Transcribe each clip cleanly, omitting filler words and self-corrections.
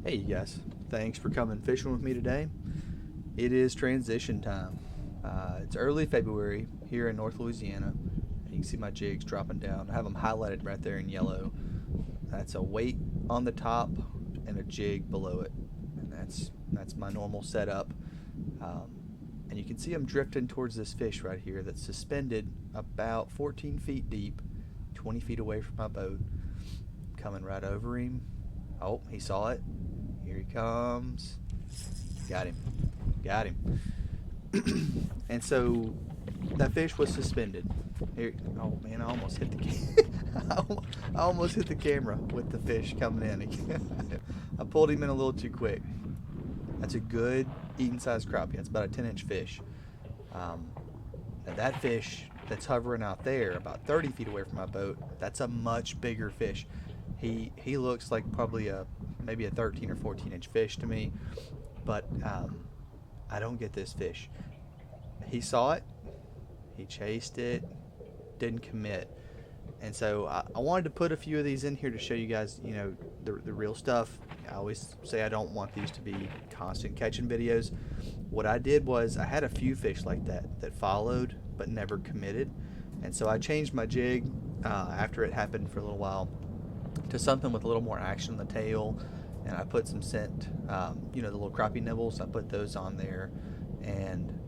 Hey you guys, thanks for coming fishing with me today. It is transition time. It's early February here in North Louisiana. You can see my jigs dropping down. I have them highlighted right there in yellow. That's a weight on the top and a jig below it, and that's my normal setup. And you can see I'm drifting towards this fish right here that's suspended about 14 feet deep, 20 feet away from my boat. Coming right over him. Oh, he saw it. Here he comes. Got him. Got him. And so that fish was suspended. Here, oh man, I almost hit the I almost hit the camera with the fish coming in. I pulled him in a little too quick. That's a good eating size crappie. That's about a 10-inch fish. Now that fish that's hovering out there about 30 feet away from my boat, that's a much bigger fish. He looks like probably maybe a 13 or 14-inch fish to me, but I don't get this fish. He saw it, he chased it, didn't commit, and so I wanted to put a few of these in here to show you guys, you know, the real stuff. I always say I don't want these to be constant catching videos. What I did was I had a few fish like that followed but never committed, and so I changed my jig after it happened for a little while to something with a little more action on the tail, and I put some scent, you know, the little crappie nibbles. I put those on there, and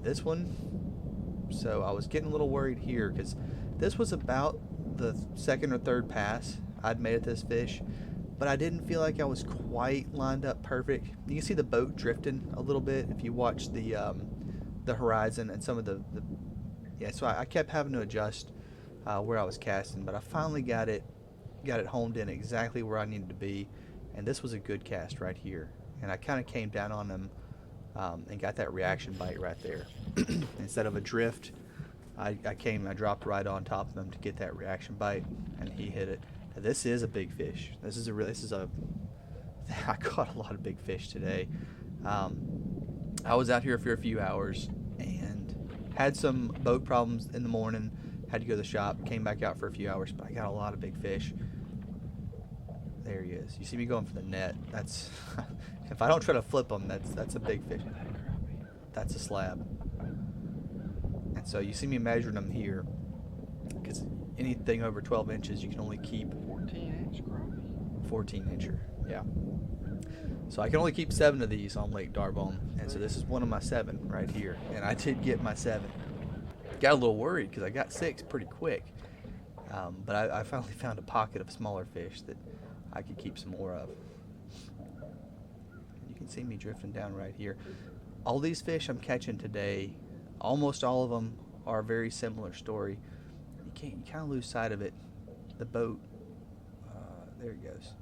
this one. So I was getting a little worried here because this was about the second or third pass I'd made at this fish, but I didn't feel like I was quite lined up perfect. You can see the boat drifting a little bit if you watch the horizon and some of the yeah. So I kept having to adjust where I was casting, but I finally got it homed in exactly where I needed to be, and this was a good cast right here. And I kind of came down on them and got that reaction bite right there. Instead of a drift, I dropped right on top of them to get that reaction bite, and he hit it. Now, this is a big fish. I caught a lot of big fish today. I was out here for a few hours and had some boat problems in the morning. Had to go to the shop, came back out for a few hours, but I got a lot of big fish. There he is. You see me going for the net. That's if I don't try to flip them, that's a big fish. That's a slab. And so you see me measuring them here, because anything over 12 inches you can only keep 14-inch crappie. 14-incher, yeah. So I can only keep 7 of these on Lake Darbonne, and so this is one of my 7 right here, and I did get my 7. Got a little worried because I got 6 pretty quick, but I finally found a pocket of smaller fish that I could keep some more of. You can see me drifting down right here. All these fish I'm catching today, almost all of them are a very similar story. You kind of lose sight of it. The boat, there he goes.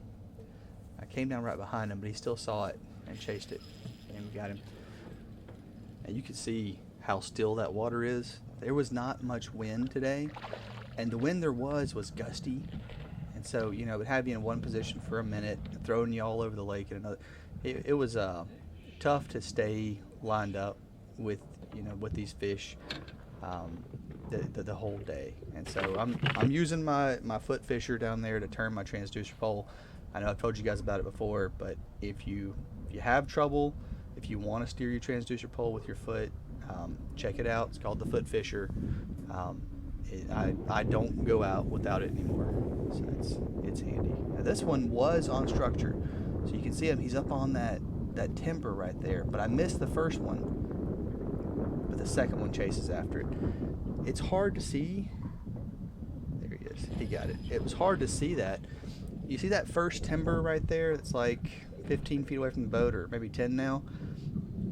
I came down right behind him, but he still saw it and chased it, and we got him. And you can see how still that water is. There was not much wind today, and the wind there was gusty, and so, you know, it would have you in one position for a minute, throwing you all over the lake in another. It was tough to stay lined up with, you know, with these fish the whole day. And so I'm using my foot fisher down there to turn my transducer pole. I know I've told you guys about it before, but if you have trouble, if you want to steer your transducer pole with your foot, check it out. It's called the Foot Fisher. I don't go out without it anymore, so it's handy. Now this one was on structure, so you can see him. He's up on that timber right there, but I missed the first one, but the second one chases after it. It's hard to see. There he is. He got it. It was hard to see that. You see that first timber right there? It's like 15 feet away from the boat, or maybe 10 now.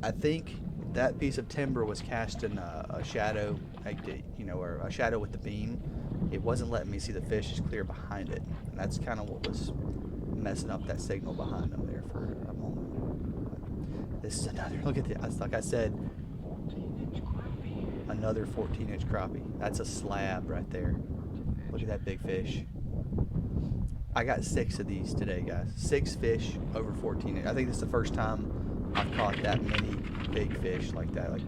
I think that piece of timber was cast in a shadow, or a shadow with the beam. It wasn't letting me see the fish is clear behind it, and that's kind of what was messing up that signal behind them there for a moment. This is another. Look at this. Like I said, 14-inch crappie. another 14-inch crappie. That's a slab right there. Look at that big fish. I got 6 of these today, guys. 6 fish over 14. I think this is the first time I've caught that many big fish like that.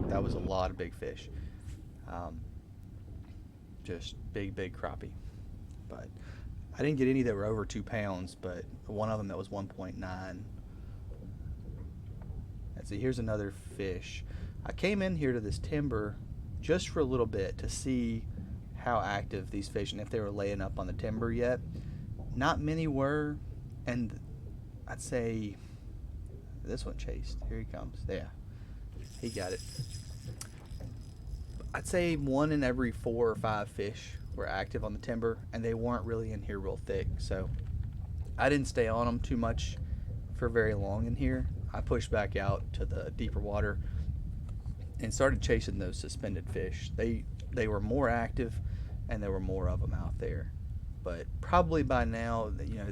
That was a lot of big fish. Just big crappie. But I didn't get any that were over 2 pounds, but one of them that was 1.9. Let's see, here's another fish. I came in here to this timber just for a little bit to see how active these fish and if they were laying up on the timber yet. Not many were, and I'd say this one chased. Here he comes. Yeah, he got it. I'd say 1 in every 4 or 5 fish were active on the timber, and they weren't really in here real thick, so I didn't stay on them too much for very long in here. I pushed back out to the deeper water and started chasing those suspended fish. They were more active, and there were more of them out there. But probably by now, you know,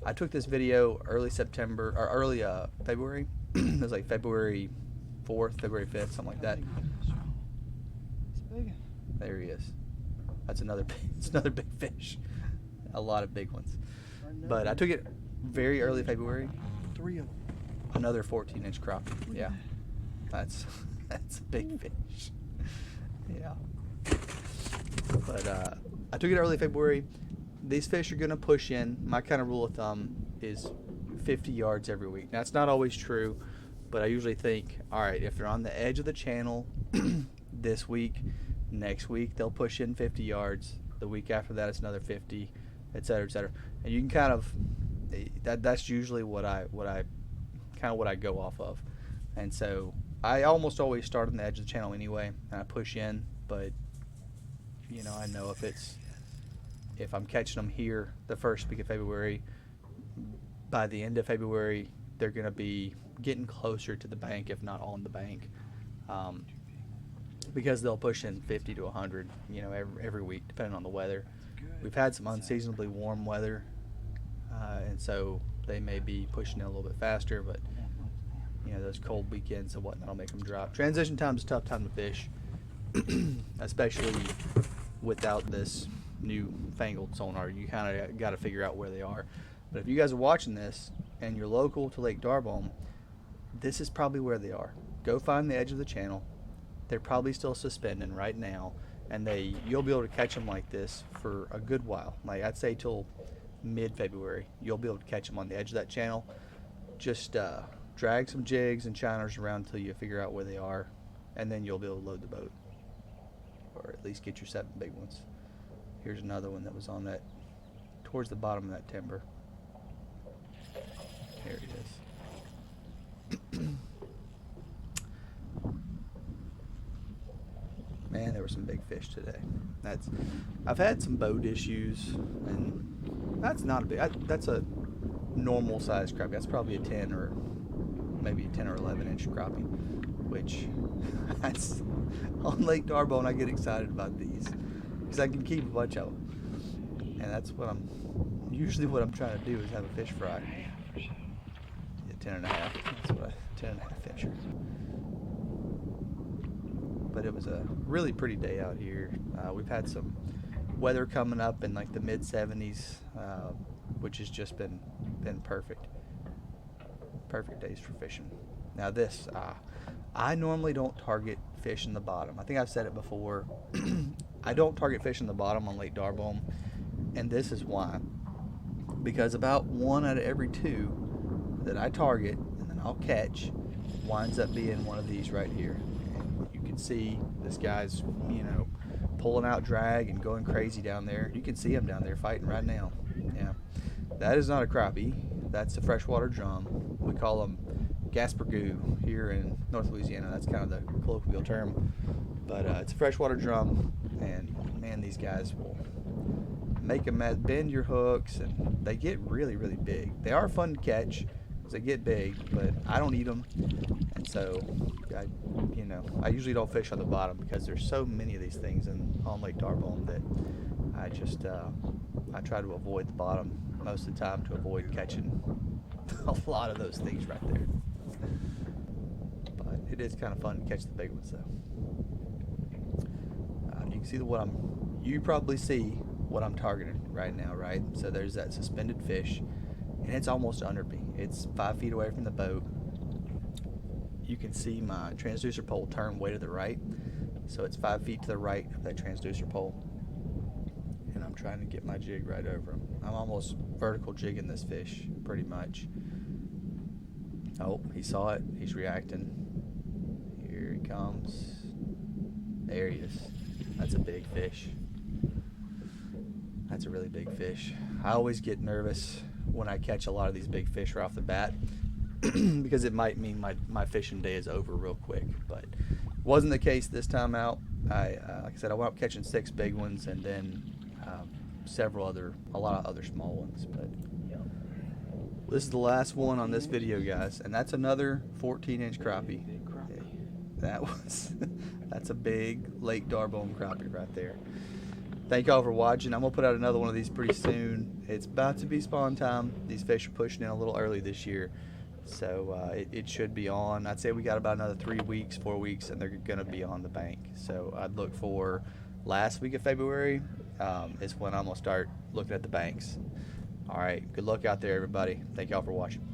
I took this video early September or early February. It was like February 4th, February 5th, something like that. It's big. There he is. It's another big fish. A lot of big ones. But I took it very early February. 3 of them. Another 14-inch crappie. Yeah, that's a big fish. Yeah. But I took it early February. These fish are gonna push in. My kind of rule of thumb is 50 yards every week. Now, it's not always true, but I usually think, all right, if they're on the edge of the channel this week, next week they'll push in 50 yards. The week after that, it's another 50, et cetera, et cetera. And you can kind of that's usually what I go off of. And so I almost always start on the edge of the channel anyway, and I push in. But you know, I know if I'm catching them here the first week of February, by the end of February, they're going to be getting closer to the bank, if not on the bank, because they'll push in 50 to 100, you know, every week, depending on the weather. We've had some unseasonably warm weather, and so they may be pushing in a little bit faster, but you know, those cold weekends and whatnot will make them drop. Transition time is a tough time to fish, especially without this new fangled sonar. You kind of got to figure out where they are. But if you guys are watching this and you're local to Lake Darbonne, this is probably where they are. Go find the edge of the channel. They're probably still suspending right now, and you'll be able to catch them like this for a good while. Like I'd say till mid-February, you'll be able to catch them on the edge of that channel. Just drag some jigs and shiners around until you figure out where they are, and then you'll be able to load the boat, or at least get your 7 big ones. Here's another one that was on that, towards the bottom of that timber. There it is. Man, there were some big fish today. I've had some boat issues, and that's not a big. That's a normal size crappie. That's probably a 10 or maybe a 10 or 11-inch crappie, which that's on Lake Darbonne. I get excited about these because I can keep a bunch of them, and that's what I'm trying to do is have a fish fry. Yeah, 10 and a half. That's what 10 and a half incher. But it was a really pretty day out here. We've had some weather coming up in like the mid 70s, which has just been perfect. Perfect days for fishing. Now this, I normally don't target fish in the bottom. I think I've said it before. I don't target fish in the bottom on Lake Darbonne, and this is why. Because about 1 out of every 2 that I target and then I'll catch winds up being one of these right here. And you can see this guy's, you know, pulling out drag and going crazy down there. You can see him down there fighting right now. Yeah, that is not a crappie. That's a freshwater drum. We call them gaspergoo here in North Louisiana. That's kind of the colloquial term. But it's a freshwater drum, and man, these guys will make a mess, bend your hooks, and they get really, really big. They are fun to catch as they get big, but I don't eat them, and so I usually don't fish on the bottom because there's so many of these things on Lake Darbonne that I try to avoid the bottom most of the time to avoid catching a lot of those things right there. But it is kind of fun to catch the big ones though. You can see you probably see what I'm targeting right now, right? So there's that suspended fish, and it's almost under me. It's 5 feet away from the boat. You can see my transducer pole turn way to the right, so it's 5 feet to the right of that transducer pole, and I'm I'm trying to get my jig right over him. I'm almost vertical jigging this fish, pretty much. Oh, he saw it. He's reacting. Here he comes. There he is. That's a big fish. That's a really big fish. I always get nervous when I catch a lot of these big fish right off the bat because it might mean my fishing day is over real quick. But wasn't the case this time out. Like I said, I went up catching 6 big ones and then a lot of other small ones. But this is the last one on this video, guys, and that's another 14-inch crappie. That's a big Lake Darbonne crappie right there. Thank y'all for watching. I'm gonna put out another one of these pretty soon. It's about to be spawn time. These fish are pushing in a little early this year, so it should be on. I'd say we got about another 3 weeks, 4 weeks, and they're gonna be on the bank. So I'd look for last week of February is when I'm gonna start looking at the banks. All right, good luck out there, everybody. Thank y'all for watching.